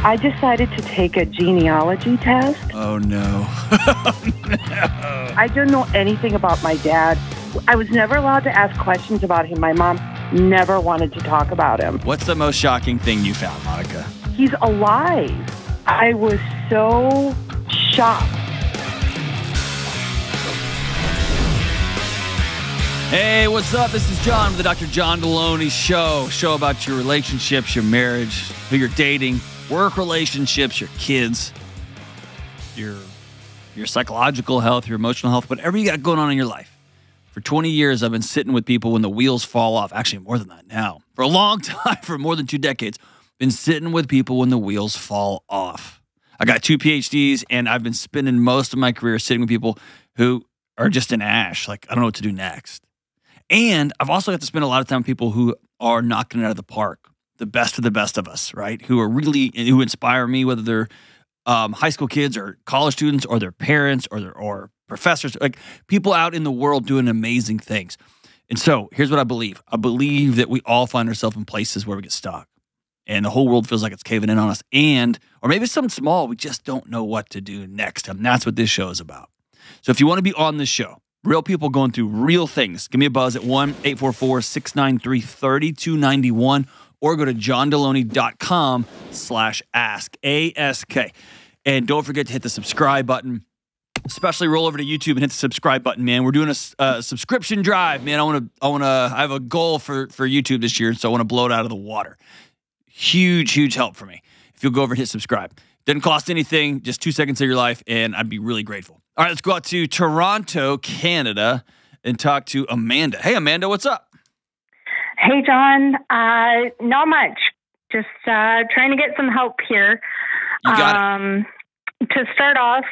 I decided to take a genealogy test. Oh, no. I don't know anything about my dad. I was never allowed to ask questions about him. My mom never wanted to talk about him. What's the most shocking thing you found, Monica? He's alive. I was so shocked. Hey, what's up? This is John with the Dr. John Delony Show about your relationships, your marriage, who you're dating, work relationships, your kids, your psychological health, your emotional health, whatever you got going on in your life. For 20 years, I've been sitting with people when the wheels fall off. Actually, more than that now. For a long time, for more than 2 decades, been sitting with people when the wheels fall off. I got 2 PhDs, and I've been spending most of my career sitting with people who are just in ash. Like, I don't know what to do next. And I've also got to spend a lot of time with people who are knocking it out of the park, the best of us, right? Who inspire me, whether they're high school kids or college students or their parents or professors, like people out in the world doing amazing things. And so here's what I believe. I believe that we all find ourselves in places where we get stuck and the whole world feels like it's caving in on us. Or maybe it's something small. We just don't know what to do next. And that's what this show is about. So if you want to be on this show, real people going through real things, give me a buzz at 1-844-693-3291 or go to johndelony.com/ask, A-S-K. And don't forget to hit the subscribe button, especially roll over to YouTube and hit the subscribe button, man. We're doing a subscription drive, man. I have a goal for YouTube this year, so I want to blow it out of the water. Huge help for me if you'll go over and hit subscribe. Doesn't cost anything, just 2 seconds of your life, and I'd be really grateful. All right, let's go out to Toronto, Canada, and talk to Amanda. Hey, Amanda, what's up? Hey, John. Not much. Just trying to get some help here. You got it. To start off,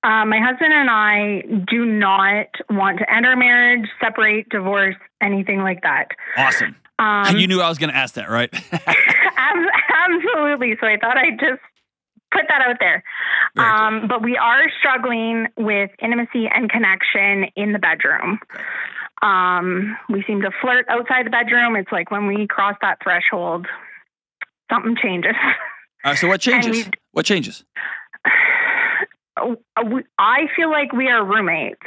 my husband and I do not want to end our marriage, separate, divorce, anything like that. Awesome. You knew I was going to ask that, right? Absolutely. So I thought I'd just put that out there. Cool. But we are struggling with intimacy and connection in the bedroom. We seem to flirt outside the bedroom. It's like when we cross that threshold, something changes. So what changes? What changes? I feel like we are roommates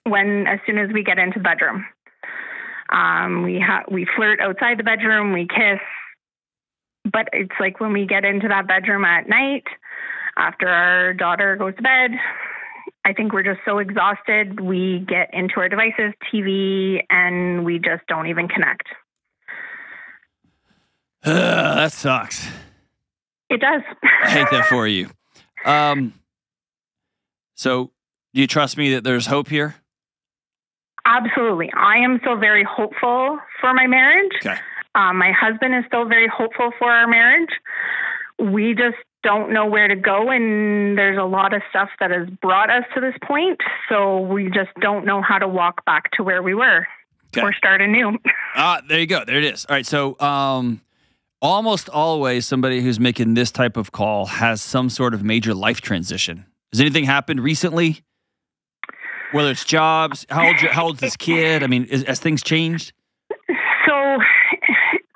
as soon as we get into the bedroom. We flirt outside the bedroom, we kiss, but it's like when we get into that bedroom at night, after our daughter goes to bed, I think we're just so exhausted. We get into our devices, TV, and we just don't even connect. That sucks. It does. I hate that for you. So do you trust me that there's hope here? Absolutely. I am still very hopeful for my marriage. Okay. My husband is still very hopeful for our marriage. We just don't know where to go, and there's a lot of stuff that has brought us to this point, so we just don't know how to walk back to where we were or start anew. There you go. There it is. All right, so almost always somebody who's making this type of call has some sort of major life transition. Has anything happened recently? Whether it's jobs, how old's this kid? I mean, has things changed? So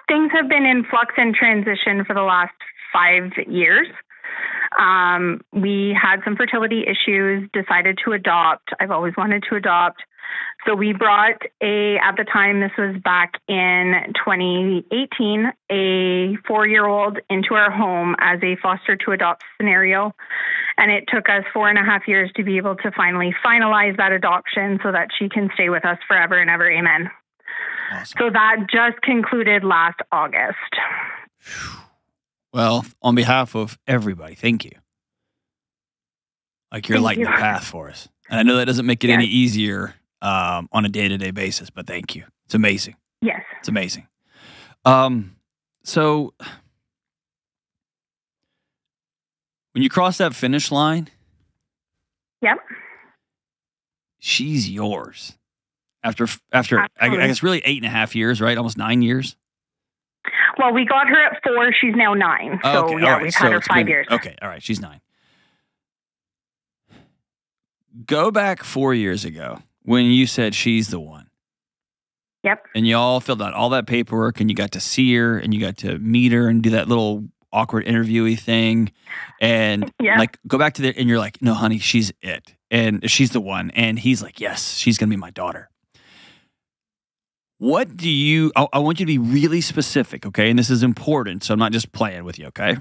things have been in flux and transition for the last 5 years. We had some fertility issues, decided to adopt. I've always wanted to adopt. So we brought at the time, this was back in 2018, a 4-year-old into our home as a foster to adopt scenario. And it took us 4.5 years to be able to finally finalize that adoption so that she can stay with us forever and ever. Amen. Awesome. So that just concluded last August. Well, on behalf of everybody, thank you. Like you're lighting the path for us. And I know that doesn't make it any easier on a day-to-day basis, but thank you. It's amazing. Yes. It's amazing. So when you cross that finish line, yep, she's yours. After I guess really 8.5 years, right? Almost 9 years. Well, we got her at 4. She's now 9. So okay. yeah, Right. we've had her 5 years. Okay. All right. She's 9. Go back 4 years ago when you said she's the one. Yep. And you all filled out all that paperwork and you got to see her and you got to meet her and do that little awkward interviewee thing, and like go back to the, and you're like, no, honey, she's it, and she's the one, and he's like, yes, she's gonna be my daughter. What do you? I want you to be really specific, okay? And this is important, so I'm not just playing with you, okay?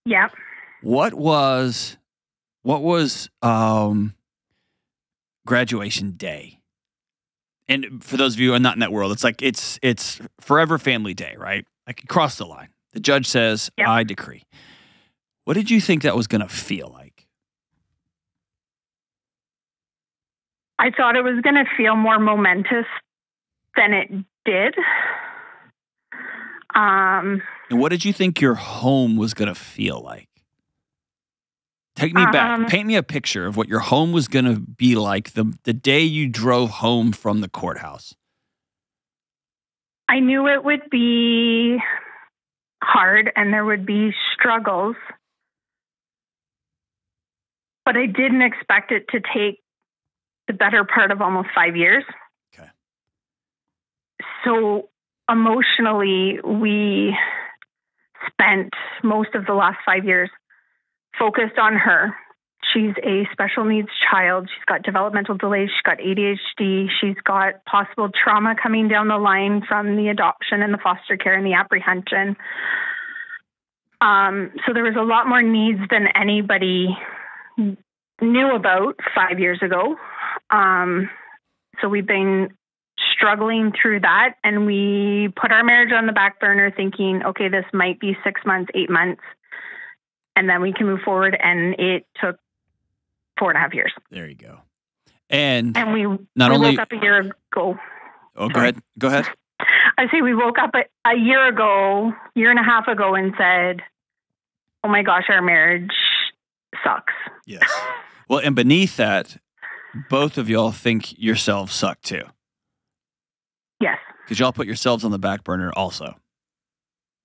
Yeah. What was graduation day? And for those of you who are not in that world, it's like it's forever family day, right? Like you cross the line. The judge says, I decree. What did you think that was going to feel like? I thought it was going to feel more momentous than it did. And what did you think your home was going to feel like? Take me back. Paint me a picture of what your home was going to be like the day you drove home from the courthouse. I knew it would be hard and there would be struggles, but I didn't expect it to take the better part of almost 5 years. Okay. So emotionally, we spent most of the last 5 years focused on her. She's a special needs child. She's got developmental delays. She's got ADHD. She's got possible trauma coming down the line from the adoption and the foster care and the apprehension. So there was a lot more needs than anybody knew about 5 years ago. So we've been struggling through that, and we put our marriage on the back burner thinking, okay, this might be 6 months, 8 months, and then we can move forward. And it took 4.5 years. There you go. And we woke up a year ago. Oh, go ahead. Go ahead. I say we woke up a year and a half ago, and said, oh my gosh, our marriage sucks. Yes. Well, and beneath that, both of y'all think yourselves suck too. Yes. Because y'all put yourselves on the back burner also.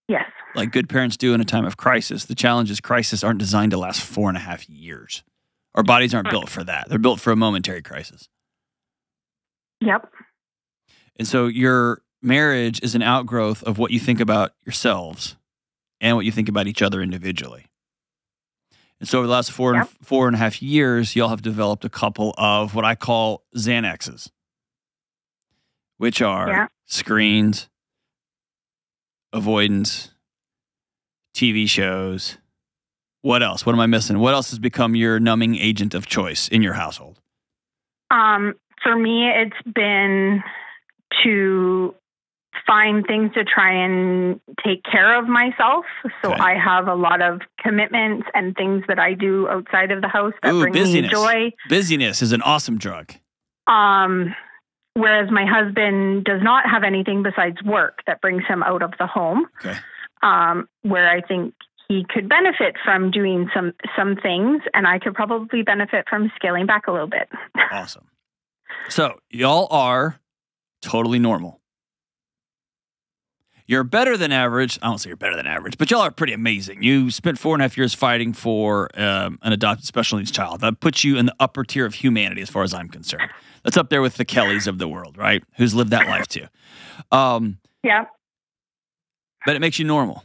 Yes. Like good parents do in a time of crisis. The challenge is crises aren't designed to last 4.5 years. Our bodies aren't built for that. They're built for a momentary crisis. Yep. And so your marriage is an outgrowth of what you think about yourselves and what you think about each other individually. And so over the last 4.5 years, y'all have developed a couple of what I call Xanaxes, which are screens, avoidance, TV shows. What else? What am I missing? What else has become your numbing agent of choice in your household? For me, it's been to find things to try and take care of myself. So I have a lot of commitments and things that I do outside of the house that bring me joy. Busyness is an awesome drug. Whereas my husband does not have anything besides work that brings him out of the home. Okay. Where I think he could benefit from doing some things, and I could probably benefit from scaling back a little bit. Awesome. So y'all are totally normal. You're better than average. I don't say you're better than average, but y'all are pretty amazing. You spent 4.5 years fighting for an adopted special needs child. That puts you in the upper tier of humanity as far as I'm concerned. That's up there with the Kellys of the world, right? Who's lived that life too. Yeah. But it makes you normal.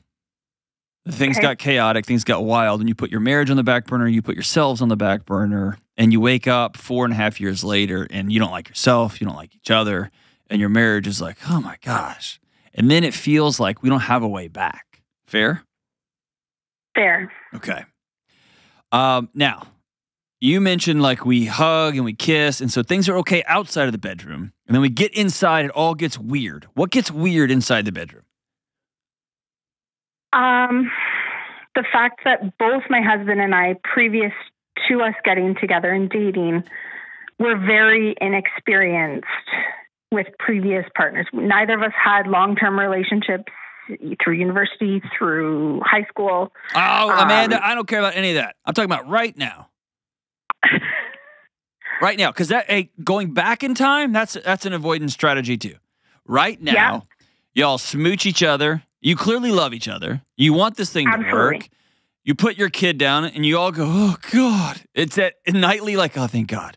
Things got chaotic, things got wild, and you put your marriage on the back burner, you put yourselves on the back burner, and you wake up 4.5 years later and you don't like yourself, you don't like each other, and your marriage is like, oh my gosh. And then it feels like we don't have a way back. Fair? Fair. Okay. Now, you mentioned like we hug and we kiss, and so things are okay outside of the bedroom, and then we get inside, it all gets weird. What gets weird inside the bedroom? The fact that both my husband and I, previous to us getting together and dating, were very inexperienced with previous partners. Neither of us had long-term relationships through university, through high school. Oh, Amanda, I don't care about any of that. I'm talking about right now. Right now, because going back in time, that's an avoidance strategy too. Right now, y'all smooch each other. You clearly love each other. You want this thing to work. You put your kid down and you all go, oh, God. It's that nightly like, oh, thank God.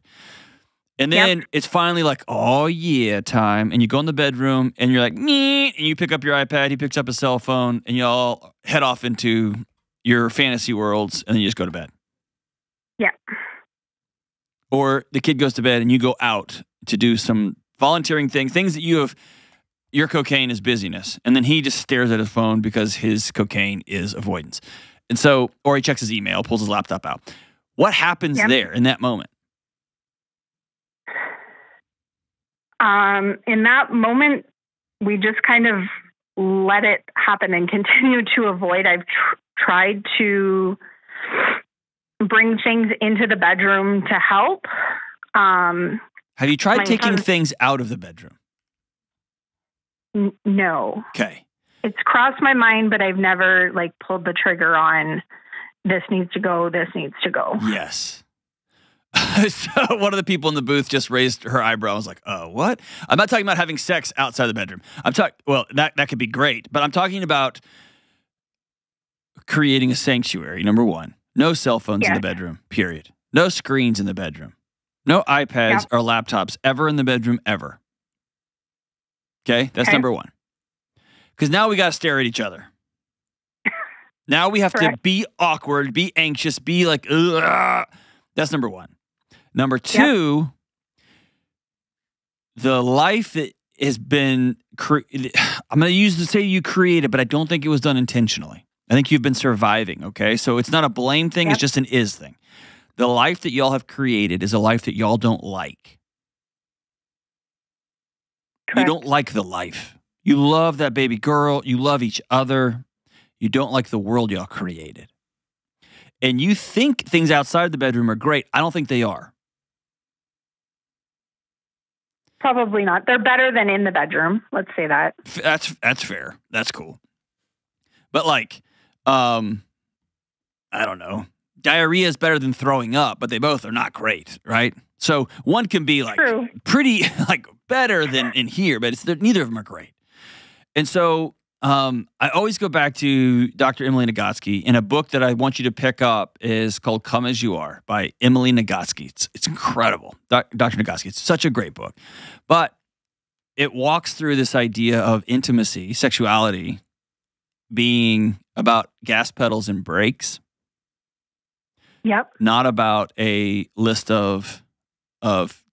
And then it's finally like, oh, yeah, time. And you go in the bedroom and you're like, meh. And you pick up your iPad. He picks up a cell phone and y'all head off into your fantasy worlds, and then you just go to bed. Yeah. Or the kid goes to bed and you go out to do some volunteering things that your cocaine is busyness. And then he just stares at his phone because his cocaine is avoidance. And so, or he checks his email, pulls his laptop out. What happens there in that moment? In that moment, we just kind of let it happen and continue to avoid. I've tried to bring things into the bedroom to help. Have you tried taking things out of the bedroom? No. Okay. It's crossed my mind, but I've never pulled the trigger on this needs to go, this needs to go. Yes. So one of the people in the booth just raised her eyebrow. I was like, oh, what? I'm not talking about having sex outside the bedroom. I'm talking, well, that could be great, but I'm talking about creating a sanctuary, number one. No cell phones in the bedroom, period. No screens in the bedroom. No iPads or laptops ever in the bedroom, ever. Okay? That's number one. Because now we got to stare at each other. Now we have to be awkward, be anxious, be like, ugh. That's number one. Number two, the life that has been created, I'm going to use to say you created, but I don't think it was done intentionally. I think you've been surviving, okay? So it's not a blame thing, it's just an is thing. The life that y'all have created is a life that y'all don't like. Correct. You don't like the life. You love that baby girl. You love each other. You don't like the world y'all created. And you think things outside the bedroom are great. I don't think they are. Probably not. They're better than in the bedroom. Let's say that. That's fair. That's cool. But I don't know. Diarrhea is better than throwing up, but they both are not great, right? So one can be pretty better than in here, but neither of them are great. And so I always go back to Dr. Emily Nagoski, and a book that I want you to pick up is called Come As You Are by Emily Nagoski. It's incredible. Dr. Nagoski, it's such a great book. But it walks through this idea of intimacy, sexuality, being about gas pedals and brakes. Yep. Not about a list of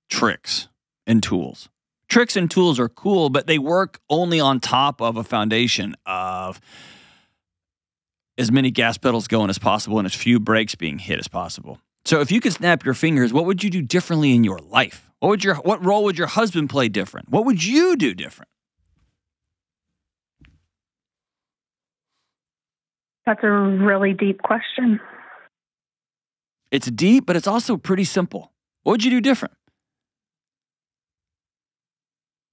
tricks and tools. Tricks and tools are cool, but they work only on top of a foundation of as many gas pedals going as possible and as few brakes being hit as possible. So if you could snap your fingers, what would you do differently in your life? What role would your husband play different? What would you do different? That's a really deep question. It's deep, but it's also pretty simple. What would you do different?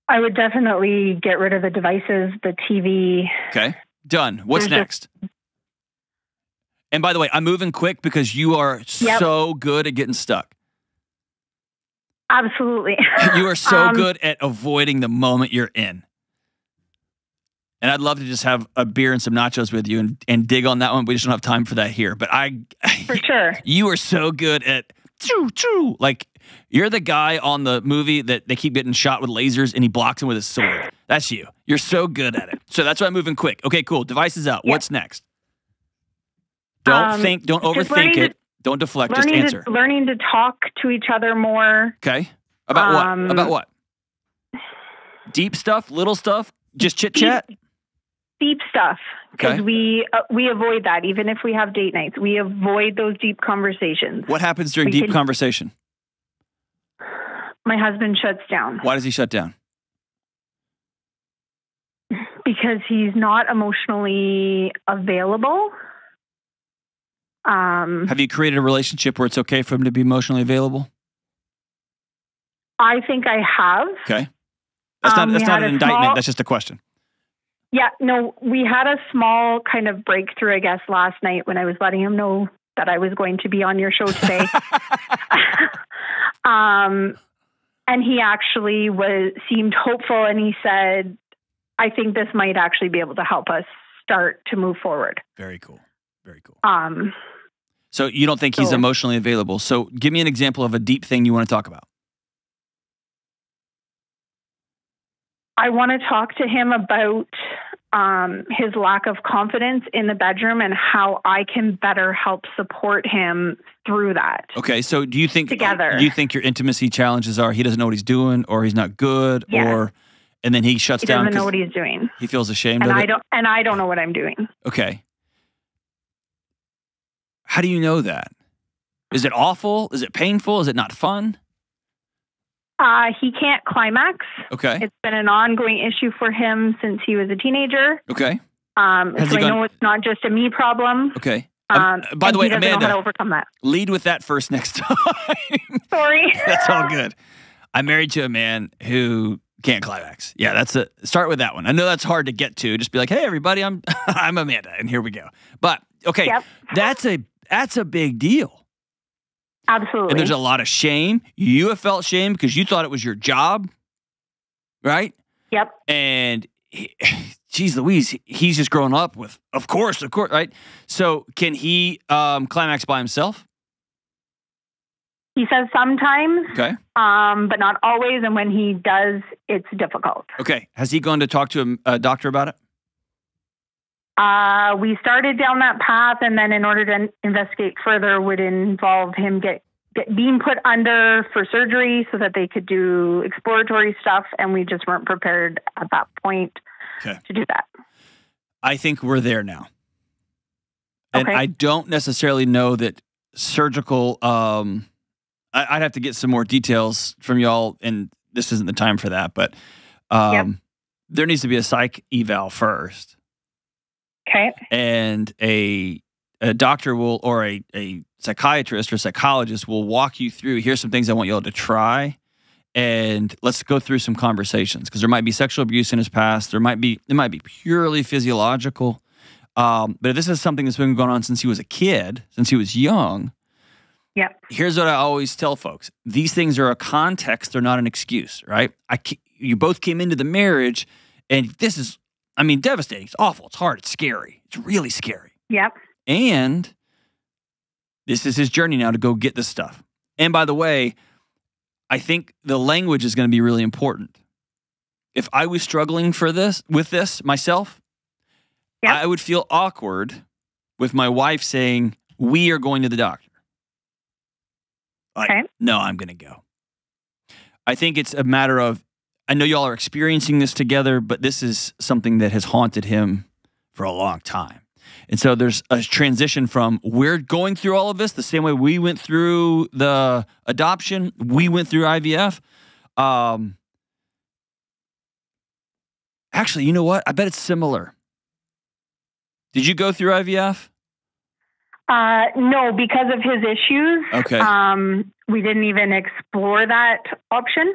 I would definitely get rid of the devices, the TV. Okay, done. What's next? And by the way, I'm moving quick because you are so good at getting stuck. Absolutely. You are so good at avoiding the moment you're in. And I'd love to just have a beer and some nachos with you and dig on that one. We just don't have time for that here. But for sure. You are so good at you're the guy on the movie that they keep getting shot with lasers and he blocks him with his sword. That's you. You're so good at it. So that's why I'm moving quick. Okay, cool. Devices out. What's next? Don't think. Don't overthink it. Don't deflect. Just answer. Learning to talk to each other more. Okay. About what? About what? Deep stuff? Little stuff? Just chit chat? Deep stuff. Because we avoid that. Even if we have date nights, we avoid those deep conversations. What happens during deep conversation? My husband shuts down. Why does he shut down? Because he's not emotionally available. Have you created a relationship where it's okay for him to be emotionally available? I think I have. Okay. That's not an indictment. That's just a question. Yeah, no, we had a small kind of breakthrough, I guess, last night when I was letting him know that I was going to be on your show today. And he actually seemed hopeful, and he said, I think this might actually be able to help us start to move forward. Very cool. Very cool. So you don't think he's emotionally available. So give me an example of a deep thing you want to talk about. I want to talk to him about his lack of confidence in the bedroom and how I can better help support him through that. Okay, so do you think together? Do you think your intimacy challenges are he doesn't know what he's doing, or he's not good, or and then he shuts down? He doesn't know what he's doing. He feels ashamed and of I it. I don't know what I'm doing. Okay. How do you know that? Is it awful? Is it painful? Is it not fun? He can't climax. Okay. It's been an ongoing issue for him since he was a teenager. Okay. So I know it's not just a me problem. Okay. By the way, he doesn't Amanda, know how to overcome that. Lead with that first next time. Sorry. That's all good. I'm married to a man who can't climax. Yeah, start with that one. I know that's hard to get to. Just be like, hey, everybody, I'm Amanda, and here we go. But okay, that's a big deal. Absolutely. And there's a lot of shame. You have felt shame because you thought it was your job, right? Yep. And geez Louise, he's just grown up with, of course, right? So can he climax by himself? He says sometimes, okay, but not always. And when he does, it's difficult. Okay. Has he gone to talk to a doctor about it? We started down that path, and then in order to investigate further would involve him being put under for surgery so that they could do exploratory stuff, and we just weren't prepared at that point to do that. I think we're there now. And I don't necessarily know that surgical, I'd have to get some more details from y'all, and this isn't the time for that, but there needs to be a psych eval first. Okay. And a doctor will, or a psychiatrist or psychologist will walk you through, here's some things I want y'all to try, and let's go through some conversations, because there might be sexual abuse in his past. It might be purely physiological. But if this is something that's been going on since he was a kid, since he was young, here's what I always tell folks. These things are a context. They're not an excuse, right? You both came into the marriage, and this is, devastating. It's awful. It's hard. It's scary. It's really scary. Yep. And this is his journey now to go get this stuff. And by the way, I think the language is going to be really important. If I was struggling with this myself, I would feel awkward with my wife saying, we are going to the doctor. No, I'm going to go. I think it's a matter of, I know y'all are experiencing this together, but this is something that has haunted him for a long time. And so there's a transition from, we're going through all of this the same way we went through the adoption, we went through IVF. Actually, you know what? I bet it's similar. Did you go through IVF? No, because of his issues. Okay. We didn't even explore that option.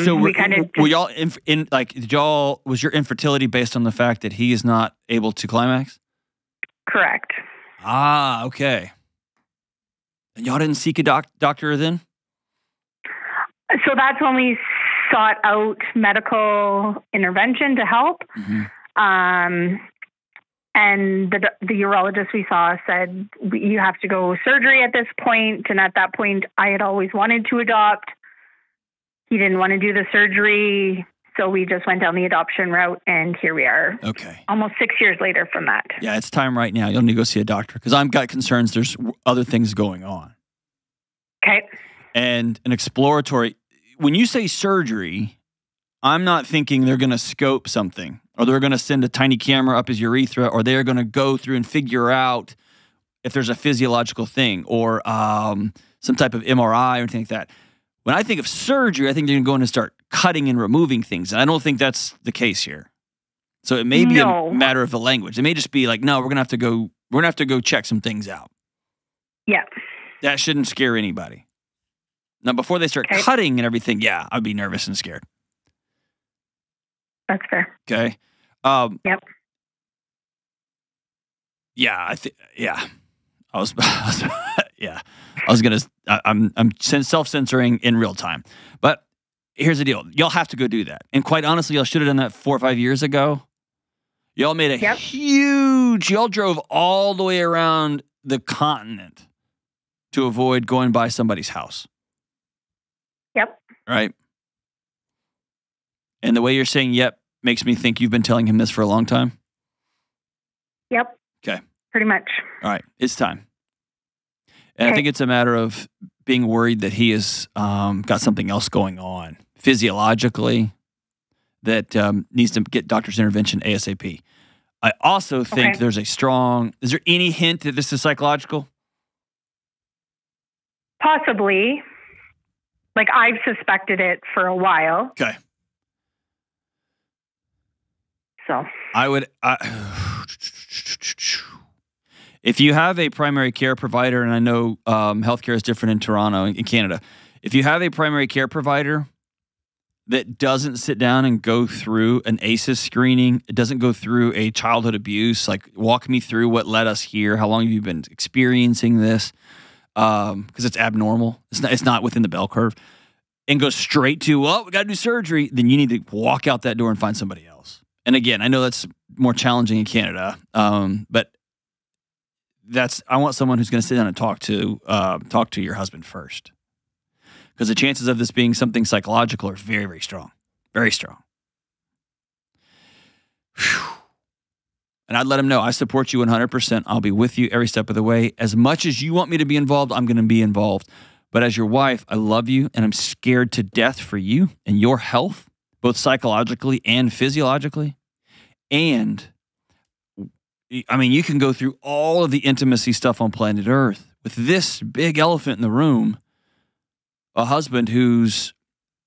So we kind of were y'all was your infertility based on the fact that he is not able to climax? Correct. Ah, okay. And y'all didn't seek a doctor then? So that's when we sought out medical intervention to help. Mm-hmm. And the urologist we saw said, you have to go surgery at this point. And at that point, I had always wanted to adopt. He didn't want to do the surgery. So we just went down the adoption route, and here we are. Okay. Almost 6 years later from that. Yeah, it's time right now. You'll need to go see a doctor, because I've got concerns. There's other things going on. Okay. And an exploratory, when you say surgery, I'm not thinking they're going to scope something, or they're going to send a tiny camera up his urethra, or they're going to go through and figure out if there's a physiological thing, or some type of MRI or anything like that. When I think of surgery, I think they're going to go in and start cutting and removing things. And I don't think that's the case here. So it may be a matter of the language. It may just be like, no, we're going to have to go check some things out. Yeah. That shouldn't scare anybody. Now, before they start cutting and everything, I'd be nervous and scared. That's fair. Okay. Yep. Yeah, I'm self-censoring in real time. But here's the deal. Y'all have to go do that. And quite honestly, y'all should have done that 4 or 5 years ago. Y'all made a y'all drove all the way around the continent to avoid going by somebody's house. Yep. Right? And the way you're saying, yep, makes me think you've been telling him this for a long time? Yep. Okay. Pretty much. All right. It's time. And I think it's a matter of being worried that he has got something else going on physiologically that needs to get doctor's intervention ASAP. I also think there's a strong, is there any hint that this is psychological? Possibly. Like, I've suspected it for a while. Okay. So. If you have a primary care provider, and I know healthcare is different in Toronto, in Canada, if you have a primary care provider that doesn't sit down and go through an ACEs screening, it doesn't go through a childhood abuse, like walk me through what led us here, how long have you been experiencing this, because it's abnormal, it's not within the bell curve, and go straight to, well, we got to do surgery, then you need to walk out that door and find somebody else. And again, I know that's more challenging in Canada, but I want someone who's going to sit down and talk to your husband first. Because the chances of this being something psychological are very, very strong. Very strong. Whew. And I'd let him know, I support you 100%. I'll be with you every step of the way. As much as you want me to be involved, I'm going to be involved. But as your wife, I love you, and I'm scared to death for you and your health, both psychologically and physiologically. And, I mean, you can go through all of the intimacy stuff on planet Earth with this big elephant in the room. A husband who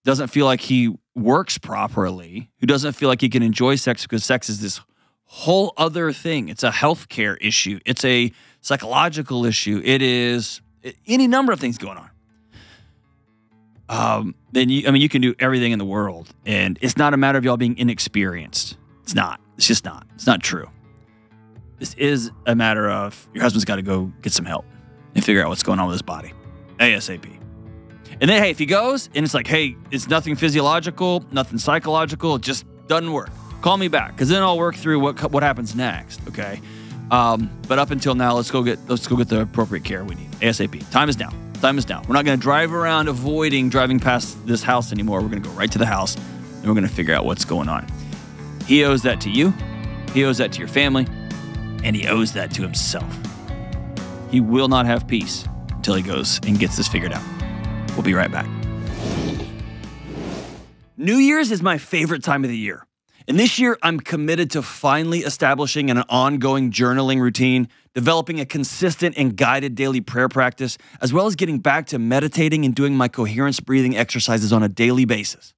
doesn't feel like he works properly, who doesn't feel like he can enjoy sex because sex is this whole other thing. It's a healthcare issue. It's a psychological issue. It is any number of things going on. Then you can do everything in the world, and it's not a matter of y'all being inexperienced. It's not. It's just not. It's not true. This is a matter of your husband's got to go get some help and figure out what's going on with his body ASAP. And then, hey, if he goes and it's like, hey, it's nothing physiological, nothing psychological, it just doesn't work, call me back, because then I'll work through what happens next, okay? But up until now, let's go get the appropriate care we need ASAP. Time is now. Time is now. We're not going to drive around avoiding driving past this house anymore. We're going to go right to the house, and we're going to figure out what's going on. He owes that to you. He owes that to your family, and he owes that to himself. He will not have peace until he goes and gets this figured out. We'll be right back. New Year's is my favorite time of the year. And this year, I'm committed to finally establishing an ongoing journaling routine, developing a consistent and guided daily prayer practice, as well as getting back to meditating and doing my coherence breathing exercises on a daily basis.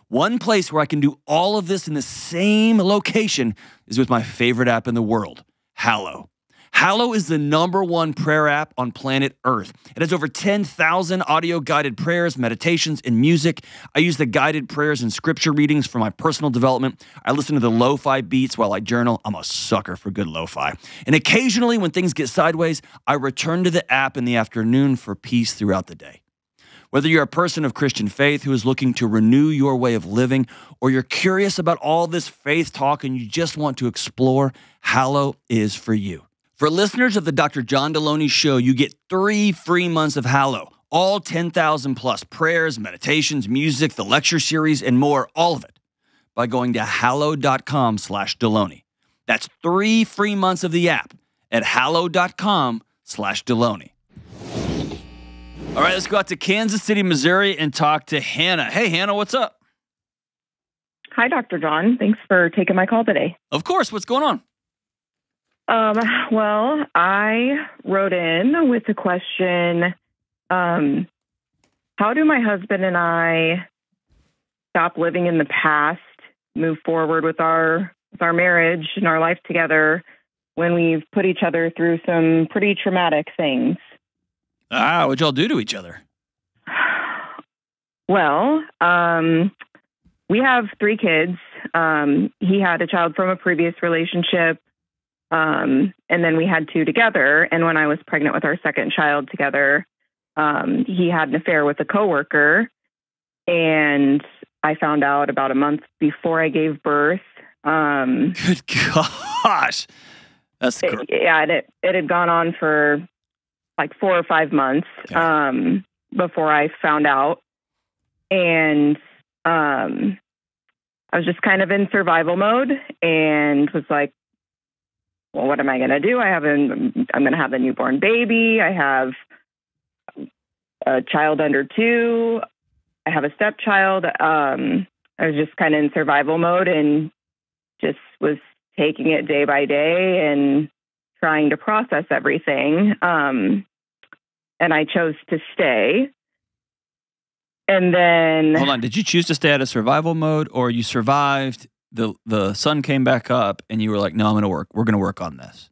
One place where I can do all of this in the same location is with my favorite app in the world, Hallow. Hallow is the #1 prayer app on planet Earth. It has over 10,000 audio-guided prayers, meditations, and music. I use the guided prayers and scripture readings for my personal development. I listen to the lo-fi beats while I journal. I'm a sucker for good lo-fi. And occasionally, when things get sideways, I return to the app in the afternoon for peace throughout the day. Whether you're a person of Christian faith who is looking to renew your way of living, or you're curious about all this faith talk and you just want to explore, Hallow is for you. For listeners of the Dr. John Delony Show, you get 3 free months of Hallow, all 10,000 plus prayers, meditations, music, the lecture series, and more, all of it, by going to hallow.com/Delony. That's 3 free months of the app at hallow.com/Delony. All right, let's go out to Kansas City, Missouri, and talk to Hannah. Hey, Hannah, what's up? Hi, Dr. John. Thanks for taking my call today. Of course. What's going on? Well, I wrote in with the question, how do my husband and I stop living in the past, move forward with our marriage and our life together when we've put each other through some pretty traumatic things? What'd y'all do to each other? Well, we have 3 kids. He had a child from a previous relationship. And then we had 2 together. And when I was pregnant with our second child together, he had an affair with a coworker. And I found out about a month before I gave birth. Good gosh. That's it had gone on for like 4 or 5 months, before I found out. And, I was just kind of in survival mode and was like, well, what am I going to do? I'm going to have a newborn baby. I have a child under 2. I have a stepchild. I was just kind of in survival mode and just was taking it day by day and trying to process everything. And I chose to stay. And then... Hold on. Did you choose to stay out of survival mode, or you survived, the sun came back up, and you were like, no, we're going to work on this?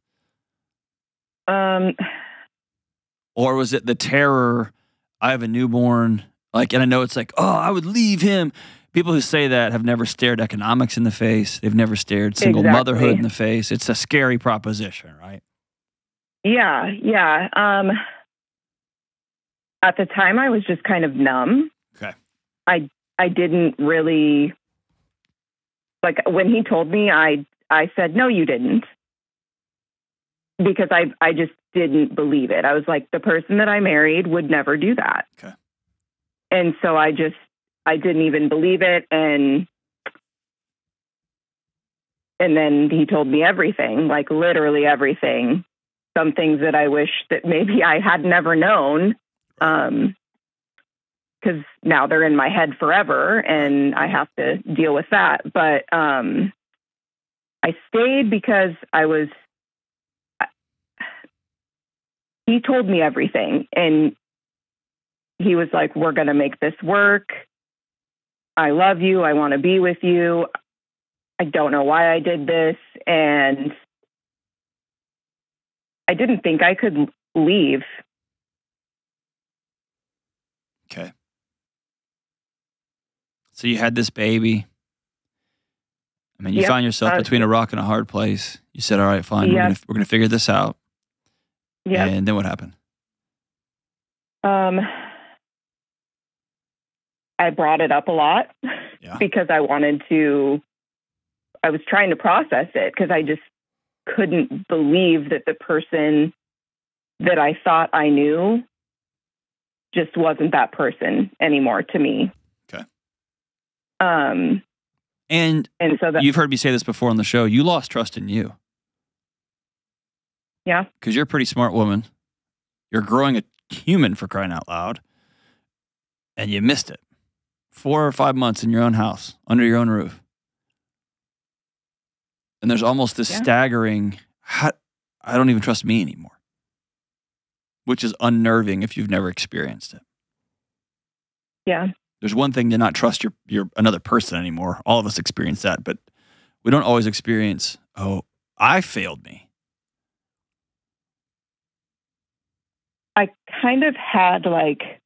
Or was it the terror, I have a newborn, like, and I know it's like, oh, I would leave him. People who say that have never stared economics in the face. They've never stared single motherhood in the face. It's a scary proposition, right? Yeah. At the time, I was just kind of numb. Okay. I didn't really, like, when he told me, I said, no, you didn't. Because I just didn't believe it. I was like, the person that I married would never do that. Okay. And so I didn't even believe it. And then he told me everything, like literally everything. Some things that I wish that maybe I had never known. Because now they're in my head forever and I have to deal with that. But I stayed because he told me everything. And he was like, we're going to make this work. I love you. I want to be with you. I don't know why I did this. And I didn't think I could leave. Okay. So you had this baby. I mean, you found yourself between a rock and a hard place. You said, all right, fine. We're gonna figure this out. Yeah. And then what happened? I brought it up a lot because I was trying to process it because I just couldn't believe that the person that I thought I knew just wasn't that person anymore to me. Okay. And so you've heard me say this before on the show. You lost trust in you. Yeah. Because you're a pretty smart woman. You're growing a human, for crying out loud. And you missed it. 4 or 5 months in your own house, under your own roof. And there's almost this staggering, I don't even trust me anymore. Which is unnerving if you've never experienced it. Yeah. There's one thing to not trust your another person anymore. All of us experience that, but we don't always experience, oh, I failed me. I kind of had like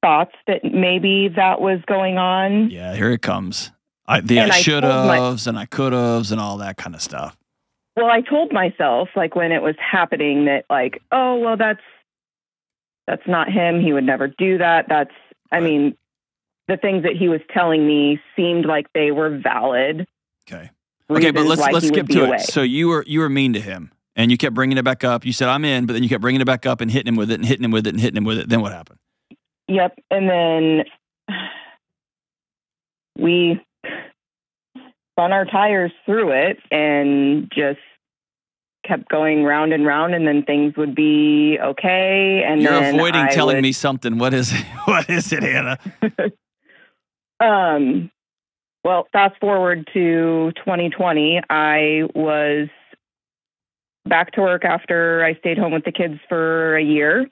thoughts that maybe that was going on. Yeah, here it comes. I should have's and I could have's and all that kind of stuff. Well, I told myself, like, when it was happening that, like, oh, well, that's not him. He would never do that. I mean, the things that he was telling me seemed like they were valid. Okay. Okay, but let's skip to it. So you were mean to him, and you kept bringing it back up. You said, I'm in, but then you kept bringing it back up and hitting him with it and hitting him with it and hitting him with it. Then what happened? Yep. And then we spun our tires through it and just kept going round and round, and then things would be okay. And you're avoiding telling me something. What is it? What is it, Hannah? Well, fast forward to 2020. I was back to work after I stayed home with the kids for a year,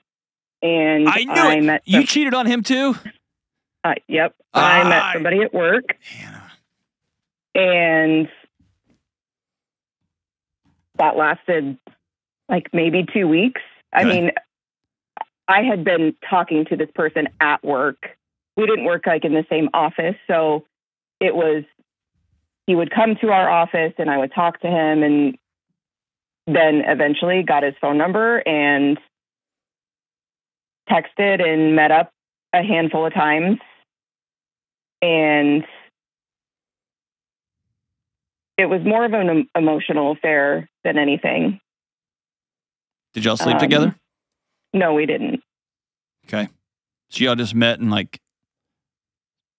and I met you cheated on him too. Yep, I met somebody at work. Hannah. And that lasted like maybe 2 weeks. Okay. I mean, I had been talking to this person at work. We didn't work like in the same office. So it was, he would come to our office and I would talk to him, and then eventually got his phone number and texted and met up a handful of times. And it was more of an emotional affair than anything. Did y'all sleep together? No, we didn't. Okay. So y'all just met and like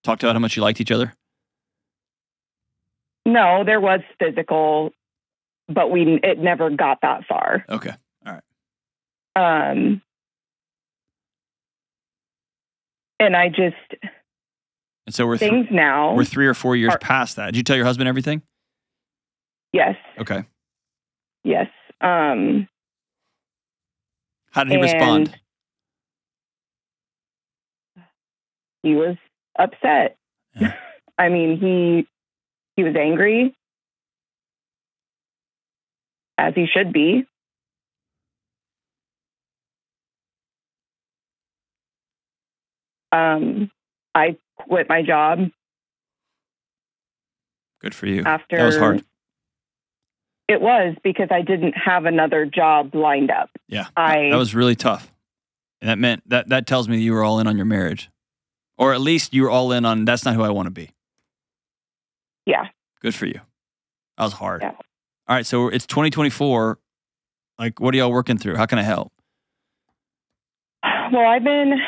talked about how much you liked each other? No, there was physical, but it never got that far. Okay. All right. And I just... And so we're now. We're 3 or 4 years past that. Did you tell your husband everything? Yes. Okay. Yes. How did he respond? He was upset. Yeah. I mean, he was angry, as he should be. I quit my job. Good for you. That was hard. It was, because I didn't have another job lined up. Yeah. That was really tough. And that meant that tells me you were all in on your marriage. Or at least you were all in on, that's not who I want to be. Yeah. Good for you. That was hard. Yeah. All right. So it's 2024. Like, what are y'all working through? How can I help? Well, I've been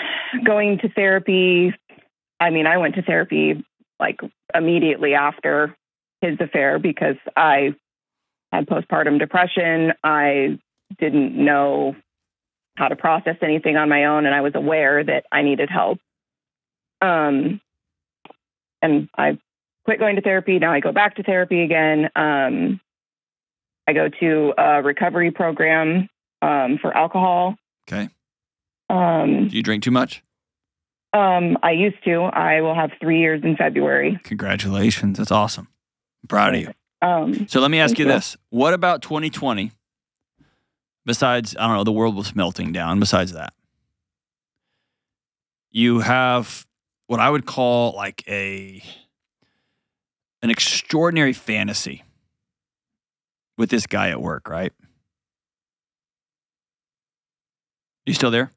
going to therapy. I mean, I went to therapy like immediately after his affair because I had postpartum depression. I didn't know how to process anything on my own, and I was aware that I needed help. And I quit going to therapy. Now I go back to therapy again. I go to a recovery program for alcohol. Okay. Do you drink too much? I used to. I will have 3 years in February. Congratulations. That's awesome. I'm proud of you. So let me ask you this. What about 2020? Besides, I don't know, the world was melting down. Besides that, you have what I would call like an extraordinary fantasy with this guy at work, right? You still there?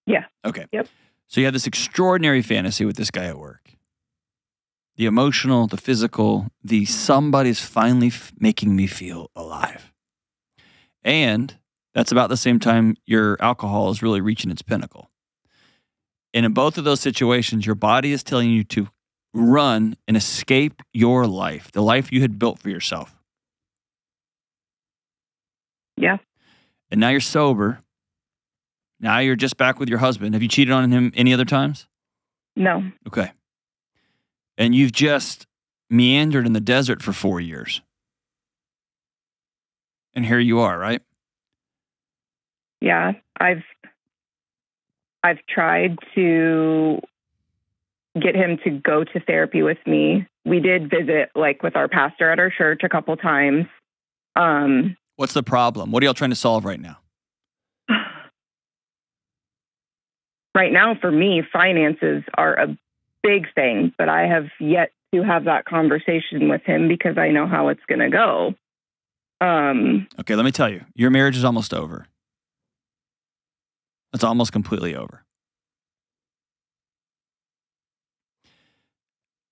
Yeah. Okay. Yep. So you have this extraordinary fantasy with this guy at work. The emotional, the physical, the somebody's finally making me feel alive. And that's about the same time your alcohol is really reaching its pinnacle. And in both of those situations, your body is telling you to run and escape your life, the life you had built for yourself. Yeah. And now you're sober. Now you're just back with your husband. Have you cheated on him any other times? No. Okay. And you've just meandered in the desert for 4 years. And here you are, right? Yeah. I've tried to get him to go to therapy with me. We did visit like with our pastor at our church a couple times. What's the problem? What are y'all trying to solve right now? Right now, for me, finances are a big thing, but I have yet to have that conversation with him because I know how it's going to go. Okay, let me tell you. Your marriage is almost over. It's almost completely over.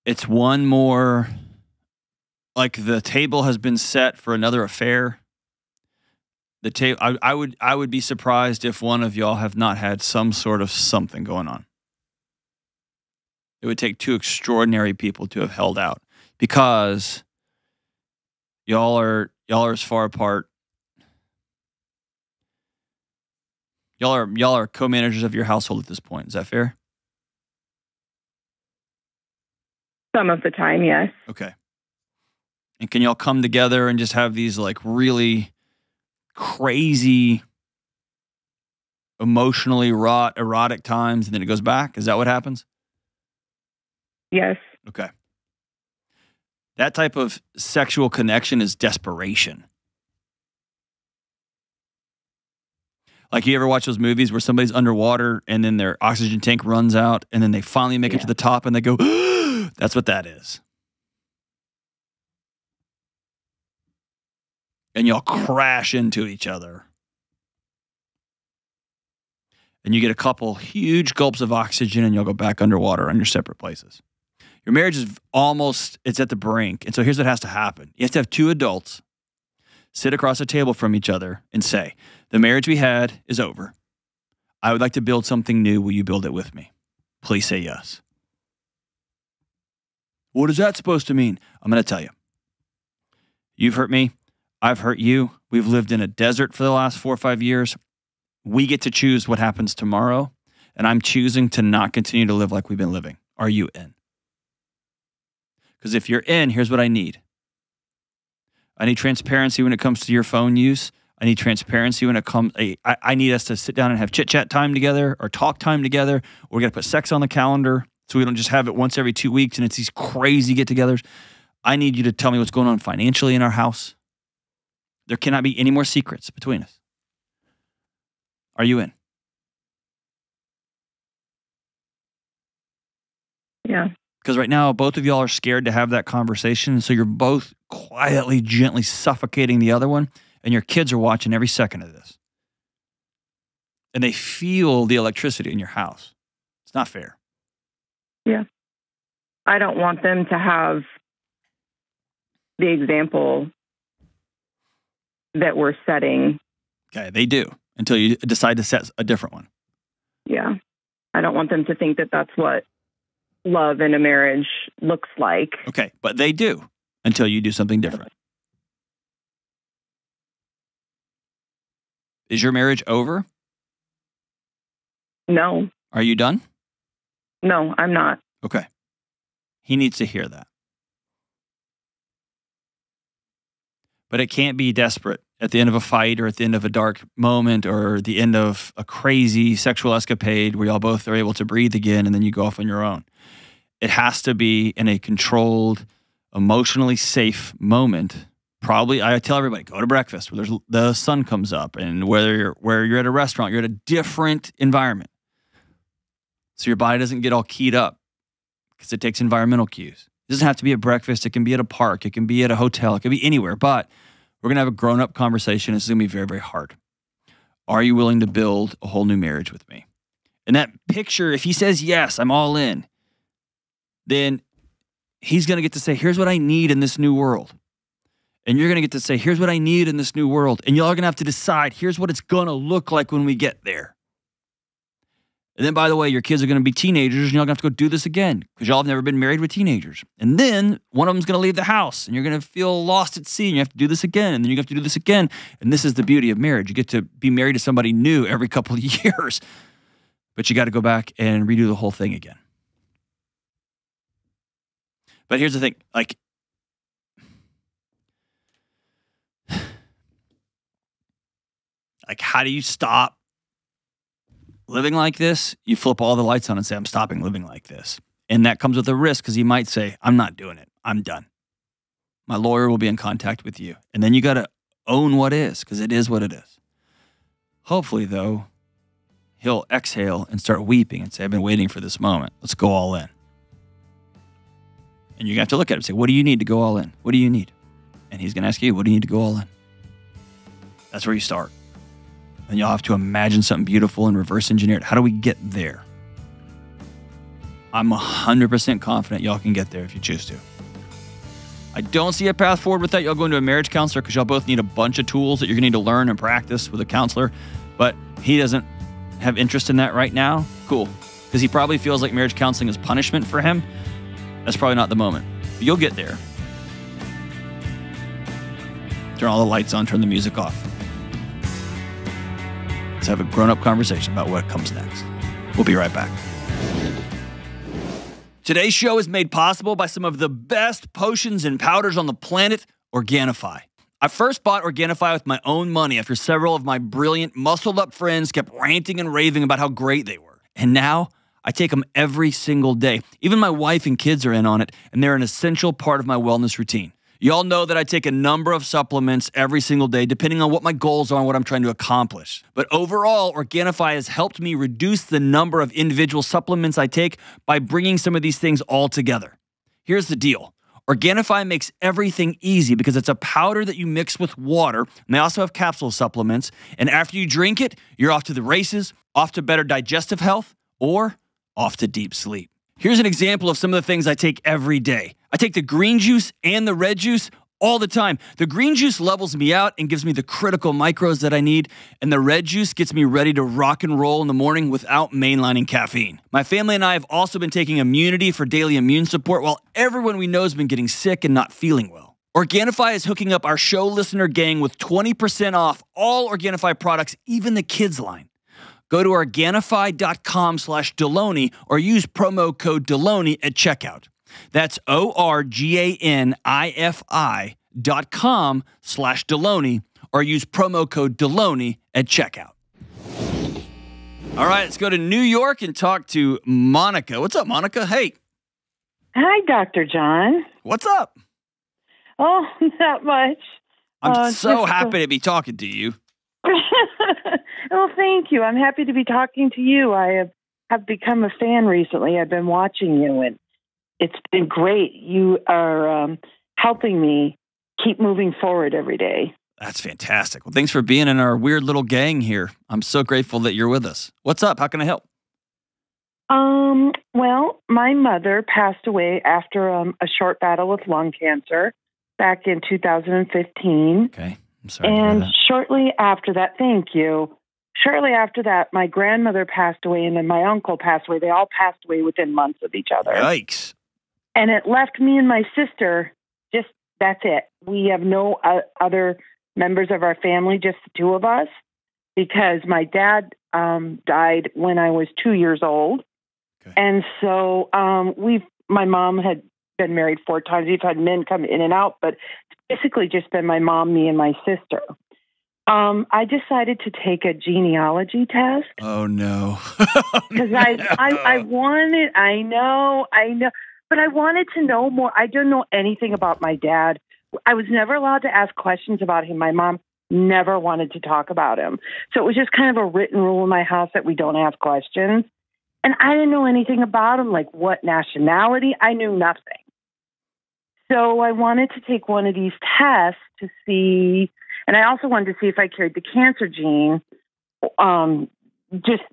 It's one more, like the table has been set for another affair. The table. I would be surprised if one of y'all have not had some sort of something going on. It would take two extraordinary people to have held out because y'all are as far apart. Y'all are co-managers of your household at this point. Is that fair? Some of the time, yes. Okay. And can y'all come together and just have these like really crazy, emotionally wrought, erotic times, and then it goes back? Is that what happens? Yes. Okay. That type of sexual connection is desperation. Like, you ever watch those movies where somebody's underwater and then their oxygen tank runs out and then they finally make it to the top and they go, that's what that is. And y'all crash into each other. And you get a couple huge gulps of oxygen and you'll go back underwater on your separate places. Your marriage is it's at the brink. And so here's what has to happen. You have to have two adults sit across a table from each other and say, the marriage we had is over. I would like to build something new. Will you build it with me? Please say yes. What is that supposed to mean? I'm going to tell you. You've hurt me. I've hurt you. We've lived in a desert for the last 4 or 5 years. We get to choose what happens tomorrow, and I'm choosing to not continue to live like we've been living. Are you in? Because if you're in, here's what I need. I need transparency when it comes to your phone use. I need transparency when it comes. I need us to sit down and have chit-chat time together or talk time together. We're going to put sex on the calendar so we don't just have it once every 2 weeks and it's these crazy get-togethers. I need you to tell me what's going on financially in our house. There cannot be any more secrets between us. Are you in? Yeah. Because right now, both of y'all are scared to have that conversation. So you're both quietly, gently suffocating the other one. And your kids are watching every second of this. And they feel the electricity in your house. It's not fair. Yeah. I don't want them to have the example that we're setting. Okay, they do. Until you decide to set a different one. Yeah. I don't want them to think that that's what love in a marriage looks like. Okay, but they do until you do something different. Is your marriage over? No. Are you done? No, I'm not. Okay. He needs to hear that. But it can't be desperate at the end of a fight or at the end of a dark moment or the end of a crazy sexual escapade where y'all both are able to breathe again and then you go off on your own. It has to be in a controlled, emotionally safe moment. Probably, I tell everybody, go to breakfast where the sun comes up, and where you're at a restaurant, you're at a different environment. So your body doesn't get all keyed up because it takes environmental cues. It doesn't have to be at breakfast. It can be at a park. It can be at a hotel. It can be anywhere. But we're going to have a grown-up conversation. This is going to be very, very hard. Are you willing to build a whole new marriage with me? And that picture, if he says, yes, I'm all in, then he's going to get to say, here's what I need in this new world. And you're going to get to say, here's what I need in this new world. And y'all are going to have to decide, here's what it's going to look like when we get there. And then, by the way, your kids are going to be teenagers, and y'all going to have to go do this again because y'all have never been married with teenagers. And then one of them's going to leave the house, and you're going to feel lost at sea, and you have to do this again, and then you have to do this again. And this is the beauty of marriage. You get to be married to somebody new every couple of years, but you got to go back and redo the whole thing again. But here's the thing, like, how do you stop living like this? You flip all the lights on and say, I'm stopping living like this. And that comes with a risk because he might say, I'm not doing it. I'm done. My lawyer will be in contact with you. And then you got to own what is, because it is what it is. Hopefully, though, he'll exhale and start weeping and say, I've been waiting for this moment. Let's go all in. And you have to look at him and say, what do you need to go all in? What do you need? And he's going to ask you, what do you need to go all in? That's where you start. And you'll have to imagine something beautiful and reverse engineer it. How do we get there? I'm 100% confident y'all can get there if you choose to. I don't see a path forward with that. Y'all go into a marriage counselor because y'all both need a bunch of tools that you're going to need to learn and practice with a counselor. But he doesn't have interest in that right now. Cool. Because he probably feels like marriage counseling is punishment for him. That's probably not the moment. But you'll get there. Turn all the lights on, turn the music off. Let's have a grown-up conversation about what comes next. We'll be right back. Today's show is made possible by some of the best potions and powders on the planet, Organifi. I first bought Organifi with my own money after several of my brilliant, muscled-up friends kept ranting and raving about how great they were. And now, I take them every single day. Even my wife and kids are in on it, and they're an essential part of my wellness routine. Y'all know that I take a number of supplements every single day, depending on what my goals are and what I'm trying to accomplish. But overall, Organifi has helped me reduce the number of individual supplements I take by bringing some of these things all together. Here's the deal. Organifi makes everything easy because it's a powder that you mix with water, and they also have capsule supplements. And after you drink it, you're off to the races, off to better digestive health, or off to deep sleep. Here's an example of some of the things I take every day. I take the green juice and the red juice all the time. The green juice levels me out and gives me the critical micros that I need, and the red juice gets me ready to rock and roll in the morning without mainlining caffeine. My family and I have also been taking Immunity for daily immune support while everyone we know has been getting sick and not feeling well. Organifi is hooking up our show listener gang with 20% off all Organifi products, even the kids line. Go to Organifi.com/Delony or use promo code Delony at checkout. That's Organifi.com/Delony or use promo code Delony at checkout. All right, let's go to New York and talk to Monica. What's up, Monica? Hey. Hi, Dr. John. What's up? Oh, not much. I'm so happy to be talking to you. Well, thank you. I'm happy to be talking to you. I have become a fan recently. I've been watching you, and it's been great. You are helping me keep moving forward every day. That's fantastic. Well, thanks for being in our weird little gang here. I'm so grateful that you're with us. What's up? How can I help? Well, my mother passed away after a short battle with lung cancer back in 2015. Okay. I'm sorry. And shortly after that, thank you. Shortly after that, my grandmother passed away and then my uncle passed away. They all passed away within months of each other. Yikes. And it left me and my sister, just that's it. We have no other members of our family, just the two of us, because my dad died when I was 2 years old. Okay. And so my mom had been married 4 times. We've had men come in and out, but it's basically just been my mom, me, and my sister. I decided to take a genealogy test. Oh, no. Because I wanted, I know, but I wanted to know more. I don't know anything about my dad. I was never allowed to ask questions about him. My mom never wanted to talk about him. So it was just kind of a written rule in my house that we don't ask questions. And I didn't know anything about him, like what nationality. I knew nothing. So I wanted to take one of these tests to see, and I also wanted to see if I carried the cancer gene. Just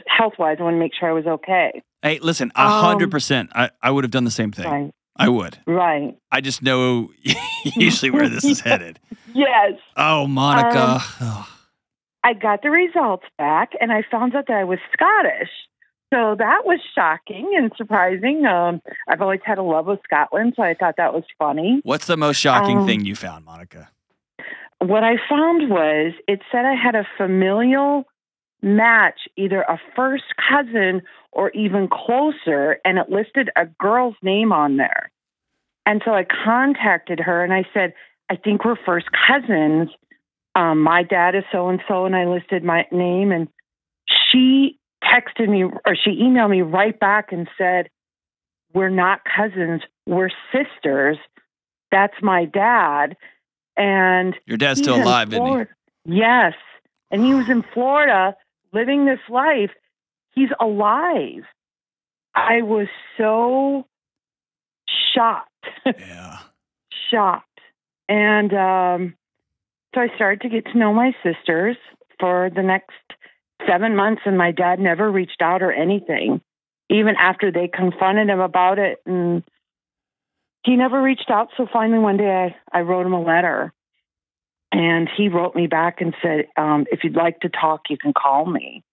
health-wise, I want to make sure I was okay. Hey, listen, 100%. I would have done the same thing. Right. I would. Right. I just know usually where this is headed. Yes. Oh, Monica. I got the results back, and I found out that I was Scottish. So that was shocking and surprising. I've always had a love of Scotland, so I thought that was funny. What's the most shocking thing you found, Monica? What I found was it said I had a familial match, either a first cousin or even closer, and it listed a girl's name on there. And so I contacted her, and I said, I think we're first cousins. My dad is so-and-so, and I listed my name, and she texted me, or she emailed me right back and said, we're not cousins, we're sisters. That's my dad. And your dad's still alive, isn't he? Yes. And he was in Florida living this life. He's alive. I was so shocked. Yeah. Shocked. And so I started to get to know my sisters for the next 7 months, and my dad never reached out or anything, even after they confronted him about it. And he never reached out. So finally one day I wrote him a letter, and he wrote me back and said, if you'd like to talk, you can call me.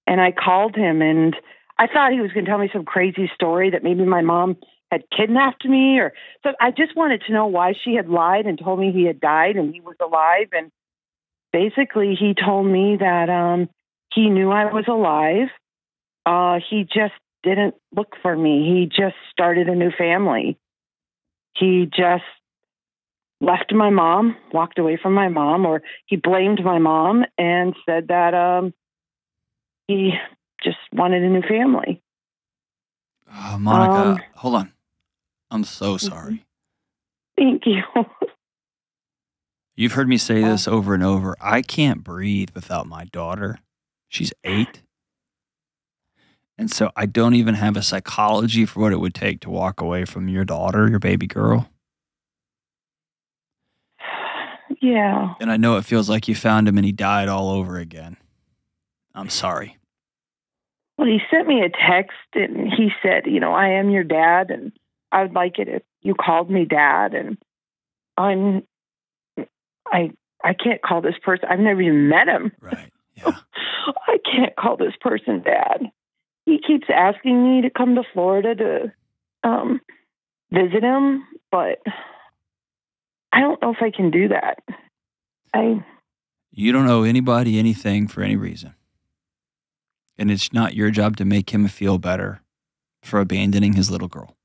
And I called him, and I thought he was going to tell me some crazy story that maybe my mom had kidnapped me, or so. I just wanted to know why she had lied and told me he had died and he was alive. And basically, he told me that he knew I was alive. He just didn't look for me. He just started a new family. He just left my mom, walked away from my mom, or he blamed my mom and said that he just wanted a new family. Oh, Monica, hold on. I'm so sorry. Thank you. You've heard me say this over and over. I can't breathe without my daughter. She's 8. And so I don't even have a psychology for what it would take to walk away from your daughter, your baby girl. Yeah. And I know it feels like you found him and he died all over again. I'm sorry. Well, he sent me a text and he said, I am your dad and I would like it if you called me dad. And I can't call this person. I've never even met him. Right. Yeah. I can't call this person dad. He keeps asking me to come to Florida to visit him, but I don't know if I can do that. You don't owe anybody anything for any reason. And it's not your job to make him feel better for abandoning his little girl.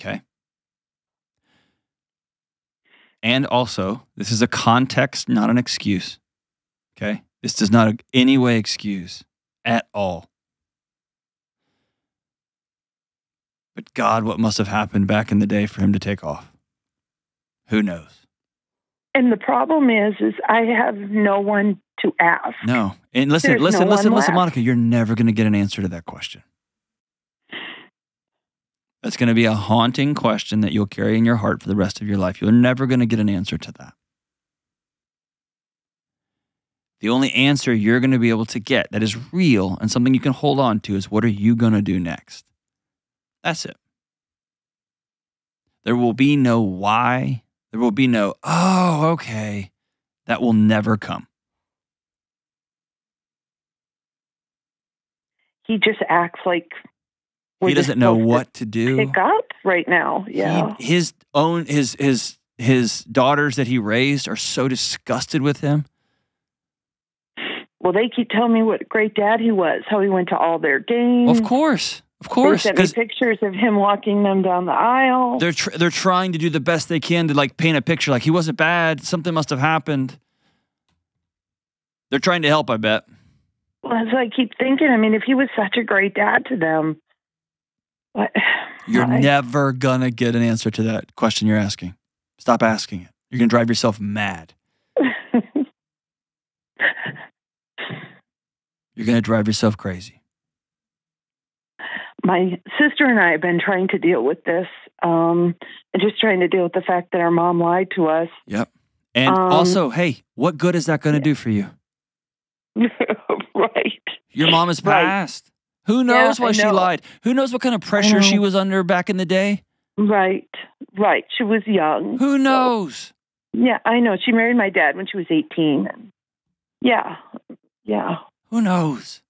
Okay? And also, this is a context, not an excuse. Okay? This does not in any way excuse at all. But God, what must have happened back in the day for him to take off? Who knows? And the problem is I have no one to ask. No. And listen, Monica, you're never going to get an answer to that question. That's going to be a haunting question that you'll carry in your heart for the rest of your life. You're never going to get an answer to that. The only answer you're going to be able to get that is real and something you can hold on to is, what are you going to do next? That's it. There will be no why. There will be no, oh, okay. That will never come. He just acts like he doesn't know what to do. Pick up right now. Yeah. His daughters that he raised are so disgusted with him. Well, they keep telling me what a great dad he was, how he went to all their games. Of course. They sent me pictures of him walking them down the aisle. They're trying to do the best they can to like paint a picture like he wasn't bad. Something must have happened. They're trying to help, I bet. Well, as I keep thinking, I mean, if he was such a great dad to them, you're never going to get an answer to that question you're asking. Stop asking it. You're going to drive yourself mad. You're going to drive yourself crazy. My sister and I have been trying to deal with this, and just trying to deal with the fact that our mom lied to us. Yep. And also, hey, what good is that going to do for you? Right. Your mom is passed. Right. Who knows why she lied? Who knows what kind of pressure she was under back in the day? Right. She was young. Who knows? Yeah, I know. She married my dad when she was 18. Yeah. Who knows?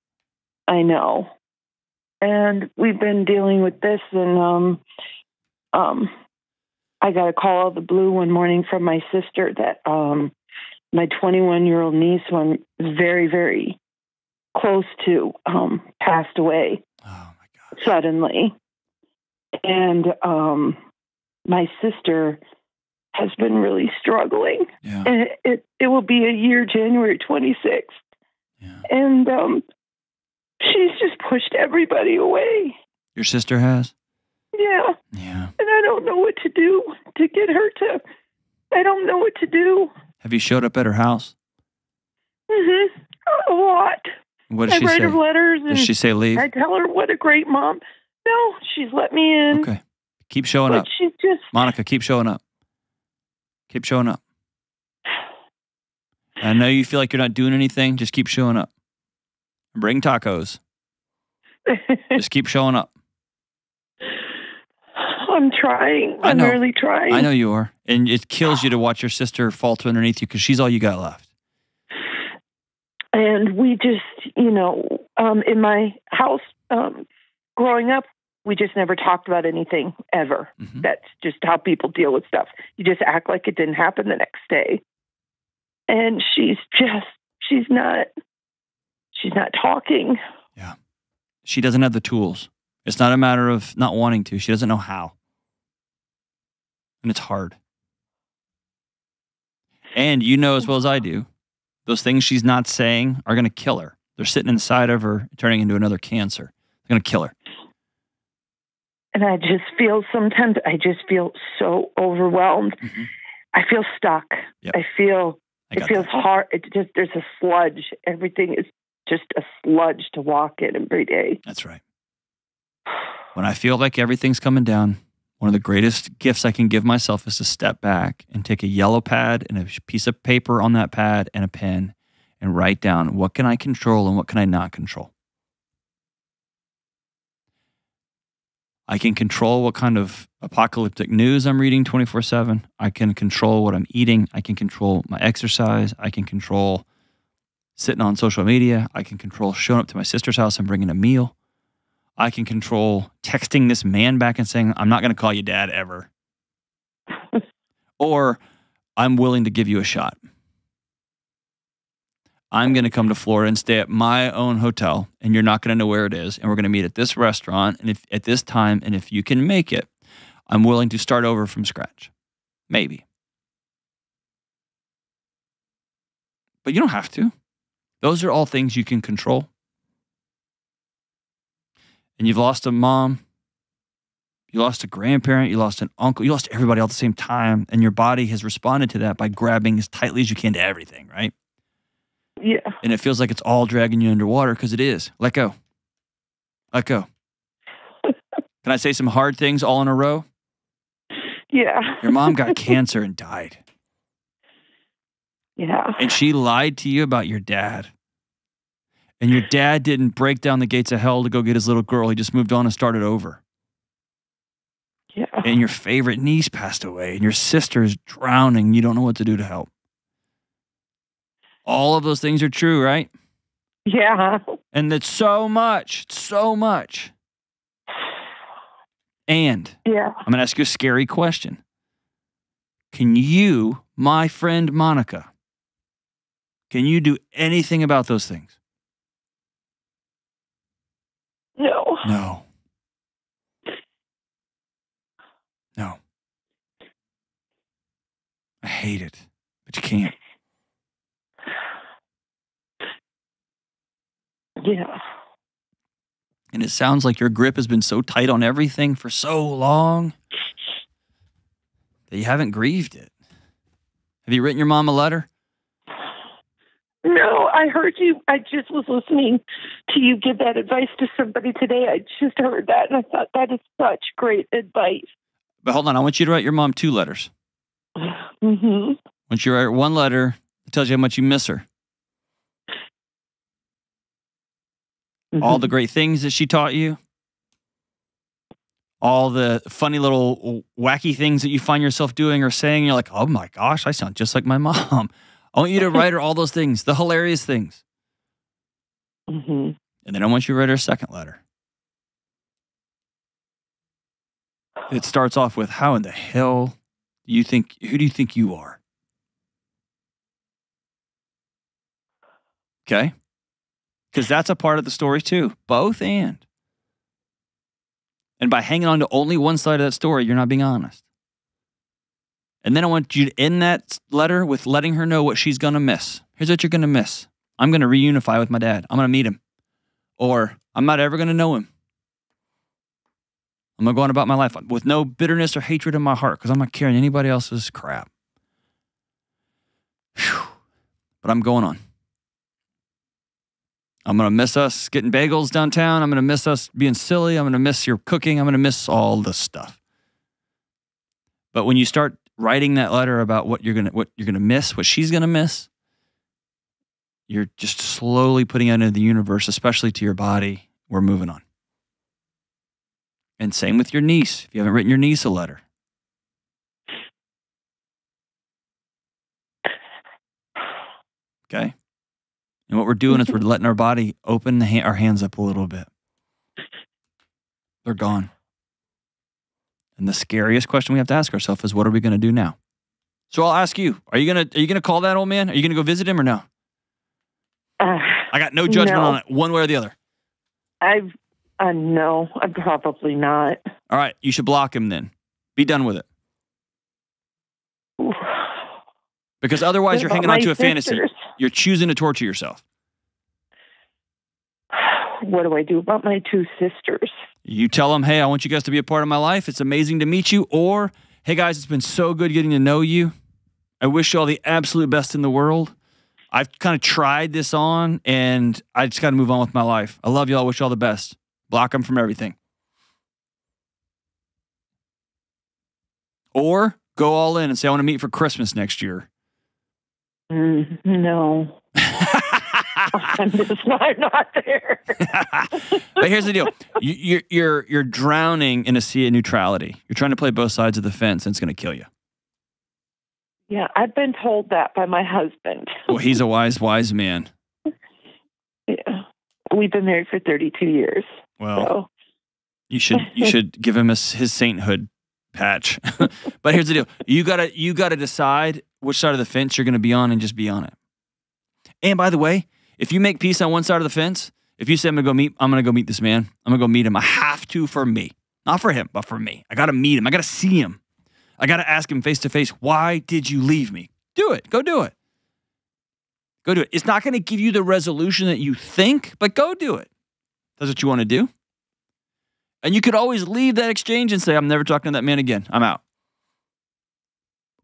I know. And we've been dealing with this, and I got a call out of the blue one morning from my sister that my 21-year-old niece, who I'm very, very close to, passed away. Oh my God! Suddenly. And my sister has been really struggling. Yeah. And it will be a year, January 26th. Yeah. And she's just pushed everybody away. Your sister has? Yeah. Yeah. And I don't know what to do to get her to. I don't know what to do. Have you showed up at her house? Mm-hmm. A lot. What does she say? I write her letters. Does she say leave? I tell her what a great mom. No, she's let me in. Okay. Keep showing up. She's just... Monica, keep showing up. Keep showing up. I know you feel like you're not doing anything. Just keep showing up. Bring tacos. Just keep showing up. I'm trying. I'm really trying. I know you are. And it kills you to watch your sister falter underneath you because she's all you got left. And we just, in my house, growing up, we just never talked about anything ever. Mm-hmm. That's just how people deal with stuff. You just act like it didn't happen the next day. And she's not talking. Yeah. She doesn't have the tools. It's not a matter of not wanting to. She doesn't know how. And it's hard. And you know as well as I do, those things she's not saying are going to kill her. They're sitting inside of her, turning into another cancer. They're going to kill her. And I just feel so overwhelmed. Mm-hmm. I feel stuck. Yep. I feel it feels hard. There's a sludge. Everything is just a sludge to walk in every day. That's right. When I feel like everything's coming down, one of the greatest gifts I can give myself is to step back and take a yellow pad and a piece of paper on that pad and a pen and write down what can I control and what can I not control. I can control what kind of apocalyptic news I'm reading 24/7. I can control what I'm eating. I can control my exercise. I can control sitting on social media. I can control showing up to my sister's house and bringing a meal. I can control texting this man back and saying, I'm not going to call you dad ever. Or I'm willing to give you a shot. I'm going to come to Florida and stay at my own hotel, and you're not going to know where it is, and we're going to meet at this restaurant and if at this time, and if you can make it, I'm willing to start over from scratch. Maybe. But you don't have to. Those are all things you can control. And you've lost a mom, you lost a grandparent, you lost an uncle, you lost everybody all at the same time, and your body has responded to that by grabbing as tightly as you can to everything, right? Yeah. And it feels like it's all dragging you underwater because it is. Let go. Let go. Can I say some hard things all in a row? Yeah. Your mom got cancer and died. Yeah. And she lied to you about your dad. And your dad didn't break down the gates of hell to go get his little girl. He just moved on and started over. Yeah. And your favorite niece passed away. And your sister's drowning. You don't know what to do to help. All of those things are true, right? Yeah. And it's so much. So much. And Yeah. I'm going to ask you a scary question. Can you, my friend Monica, can you do anything about those things? No. No. No. I hate it, but you can't. Yeah. And it sounds like your grip has been so tight on everything for so long that you haven't grieved it. Have you written your mom a letter? No, I heard you. I just was listening to you give that advice to somebody today. I just heard that, and I thought that is such great advice. But hold on, I want you to write your mom 2 letters. Mm-hmm. Once you write her 1 letter, it tells you how much you miss her. Mm-hmm. All the great things that she taught you. All the funny little wacky things that you find yourself doing or saying. You're like, oh my gosh, I sound just like my mom. I want you to write her all those things, the hilarious things. Mm-hmm. And then I want you to write her a 2nd letter. It starts off with, how in the hell do you think, who do you think you are? Okay? Because that's a part of the story too. Both and. And by hanging on to only one side of that story, you're not being honest. And then I want you to end that letter with letting her know what she's going to miss. Here's what you're going to miss. I'm going to reunify with my dad. I'm going to meet him. Or I'm not ever going to know him. I'm going to go on about my life with no bitterness or hatred in my heart because I'm not carrying anybody else's crap. Whew. But I'm going on. I'm going to miss us getting bagels downtown. I'm going to miss us being silly. I'm going to miss your cooking. I'm going to miss all the stuff. But when you start writing that letter about what you're going to miss, what she's going to miss, you're just slowly putting it into the universe, especially to your body. We're moving on. And same with your niece. If you haven't written your niece a letter. Okay? And what we're doing is we're letting our body open our hands up a little bit. They're gone. And the scariest question we have to ask ourselves is, what are we going to do now? So I'll ask you, are you gonna call that old man? Are you going to go visit him or no? I got no judgment on it, one way or the other. No, I'm probably not. All right, you should block him then. Be done with it. Oof. Because otherwise you're hanging on to a fantasy. Sisters? You're choosing to torture yourself. What do I do about my 2 sisters? You tell them, hey, I want you guys to be a part of my life. It's amazing to meet you. Or, hey guys, it's been so good getting to know you. I wish you all the absolute best in the world. I've kind of tried this on, and I just got to move on with my life. I love you all. I wish you all the best. Block them from everything. Or go all in and say, I want to meet for Christmas next year. No. I'm not there. But here's the deal. You're drowning in a sea of neutrality. You're trying to play both sides of the fence, and it's going to kill you. Yeah, I've been told that by my husband. Well, he's a wise man. Yeah. We've been married for 32 years. Well, so. you should give him his sainthood patch. But here's the deal. You gotta decide which side of the fence you're going to be on and just be on it. And by the way, if you make peace on one side of the fence, if you say, I'm going to go meet this man. I'm going to go meet him. I have to for me. Not for him, but for me. I got to meet him. I got to see him. I got to ask him face to face, why did you leave me? Do it. Go do it. Go do it. It's not going to give you the resolution that you think, but go do it. That's what you want to do. And you could always leave that exchange and say, I'm never talking to that man again. I'm out.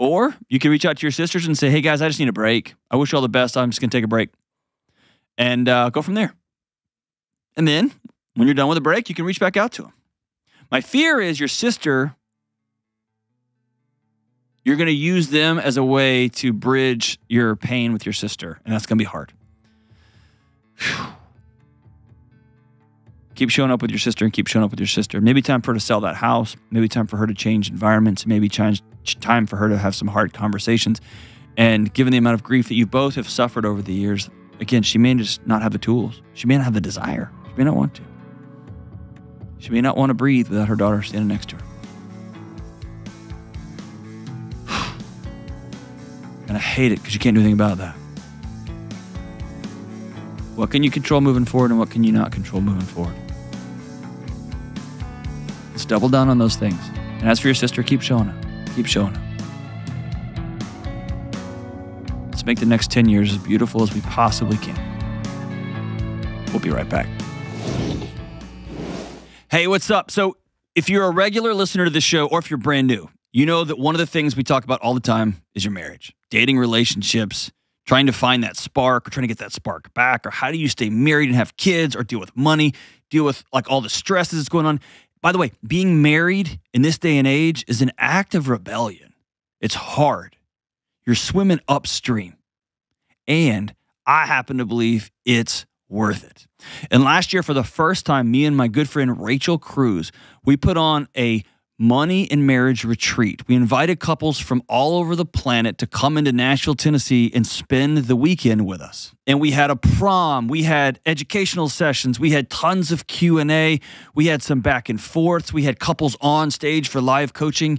Or you can reach out to your sisters and say, hey, guys, I just need a break. I wish you all the best. I'm just going to take a break. And go from there. And then when you're done with the break, you can reach back out to them. My fear is your sister, you're going to use them as a way to bridge your pain with your sister. And that's going to be hard. Whew. Keep showing up with your sister and keep showing up with your sister. Maybe time for her to sell that house. Maybe time for her to change environments. Maybe time for her to have some hard conversations. And given the amount of grief that you both have suffered over the years, again, she may just not have the tools. She may not have the desire. She may not want to. She may not want to breathe without her daughter standing next to her. And I hate it because you can't do anything about that. What can you control moving forward and what can you not control moving forward? Let's double down on those things. And as for your sister, keep showing up. Keep showing up. Let's make the next 10 years as beautiful as we possibly can. We'll be right back. Hey, what's up? So if you're a regular listener to this show or if you're brand new, you know that one of the things we talk about all the time is your marriage, dating, relationships, trying to find that spark or trying to get that spark back, or how do you stay married and have kids or deal with money, deal with like all the stresses that's going on. By the way, being married in this day and age is an act of rebellion. It's hard. You're swimming upstream. And I happen to believe it's worth it. And last year, for the first time, me and my good friend Rachel Cruz, we put on a money and marriage retreat. We invited couples from all over the planet to come into Nashville, Tennessee and spend the weekend with us. And we had a prom, we had educational sessions, we had tons of Q&A, we had some back and forths, we had couples on stage for live coaching.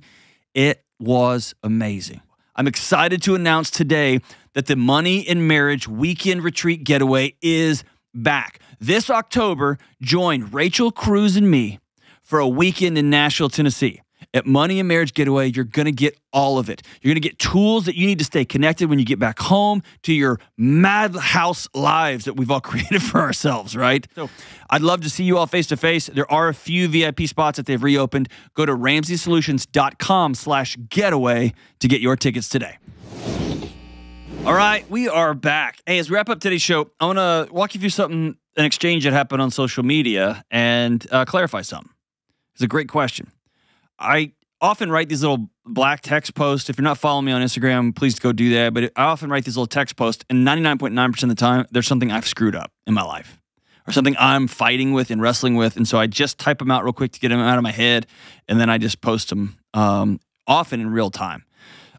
It was amazing. I'm excited to announce today that the Money and Marriage Weekend Retreat Getaway is back. This October, join Rachel Cruz and me for a weekend in Nashville, Tennessee. At Money and Marriage Getaway, you're going to get all of it. You're going to get tools that you need to stay connected when you get back home to your madhouse lives that we've all created for ourselves, right? So I'd love to see you all face-to-face. There are a few VIP spots that they've reopened. Go to RamseySolutions.com/getaway to get your tickets today. All right, we are back. Hey, as we wrap up today's show, I want to walk you through an exchange that happened on social media and clarify something. It's a great question. I often write these little black text posts. If you're not following me on Instagram, please go do that. But I often write these little text posts, and 99.9% of the time, there's something I've screwed up in my life or something I'm fighting with and wrestling with. And so I just type them out real quick to get them out of my head, and then I just post them often in real time.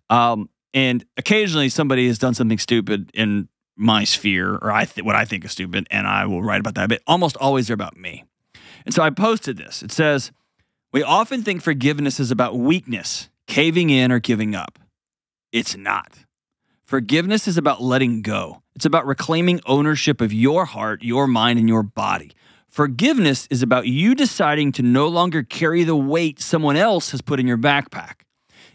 And occasionally somebody has done something stupid in my sphere, or what I think is stupid, and I will write about that. But almost always they're about me. And so I posted this. It says, we often think forgiveness is about weakness, caving in or giving up. It's not. Forgiveness is about letting go. It's about reclaiming ownership of your heart, your mind, and your body. Forgiveness is about you deciding to no longer carry the weight someone else has put in your backpack.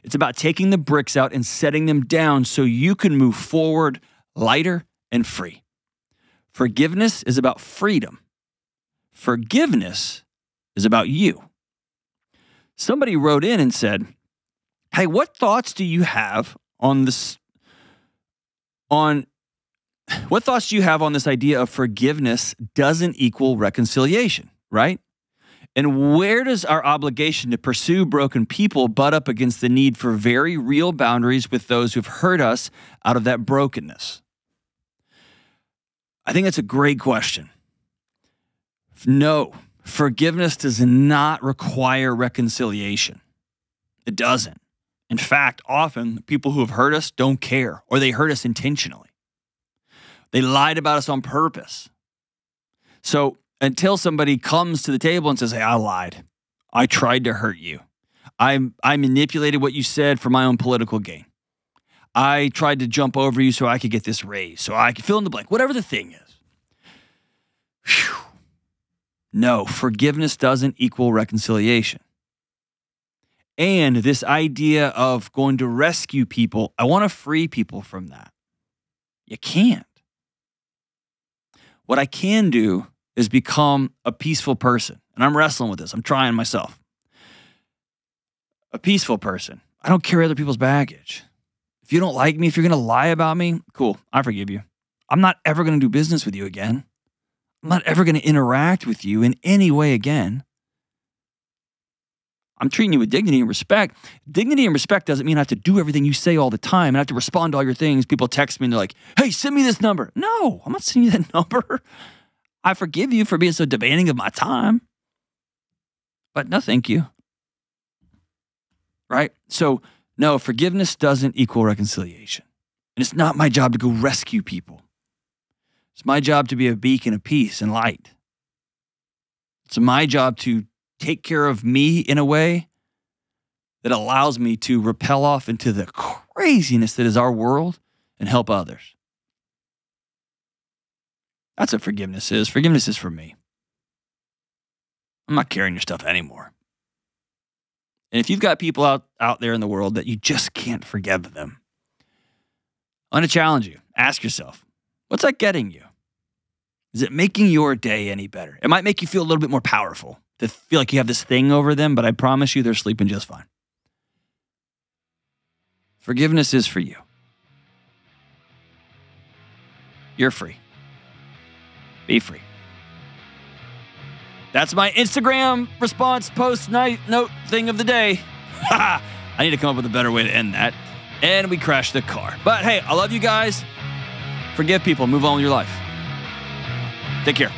It's about taking the bricks out and setting them down so you can move forward lighter and free. Forgiveness is about freedom. Forgiveness is about you. Somebody wrote in and said, hey, what thoughts do you have on this idea of forgiveness doesn't equal reconciliation, right? And where does our obligation to pursue broken people butt up against the need for very real boundaries with those who've hurt us out of that brokenness? I think that's a great question. No, forgiveness does not require reconciliation. It doesn't. In fact, often people who have hurt us don't care, or they hurt us intentionally. They lied about us on purpose. So until somebody comes to the table and says, hey, I lied. I tried to hurt you. I manipulated what you said for my own political gain. I tried to jump over you so I could get this raise, so I could fill in the blank, whatever the thing is. Whew. No, forgiveness doesn't equal reconciliation. And this idea of going to rescue people, I want to free people from that. You can't. What I can do is become a peaceful person. And I'm wrestling with this. I'm trying myself. A peaceful person. I don't carry other people's baggage. If you don't like me, if you're going to lie about me, cool, I forgive you. I'm not ever going to do business with you again. I'm not ever going to interact with you in any way again. I'm treating you with dignity and respect. Dignity and respect doesn't mean I have to do everything you say all the time and I have to respond to all your things. People text me and they're like, hey, send me this number. No, I'm not sending you that number. I forgive you for being so demanding of my time. But no, thank you. Right? So, no, forgiveness doesn't equal reconciliation. And it's not my job to go rescue people. It's my job to be a beacon of peace and light. It's my job to take care of me in a way that allows me to repel off into the craziness that is our world and help others. That's what forgiveness is. Forgiveness is for me. I'm not carrying your stuff anymore. And if you've got people out there in the world that you just can't forgive them, I'm going to challenge you. Ask yourself, what's that getting you? Is it making your day any better? It might make you feel a little bit more powerful to feel like you have this thing over them, but I promise you they're sleeping just fine. Forgiveness is for you. You're free. Be free. That's my Instagram response post night note thing of the day. I need to come up with a better way to end that. And we crashed the car. But hey, I love you guys. Forgive people. Move on with your life. Take care.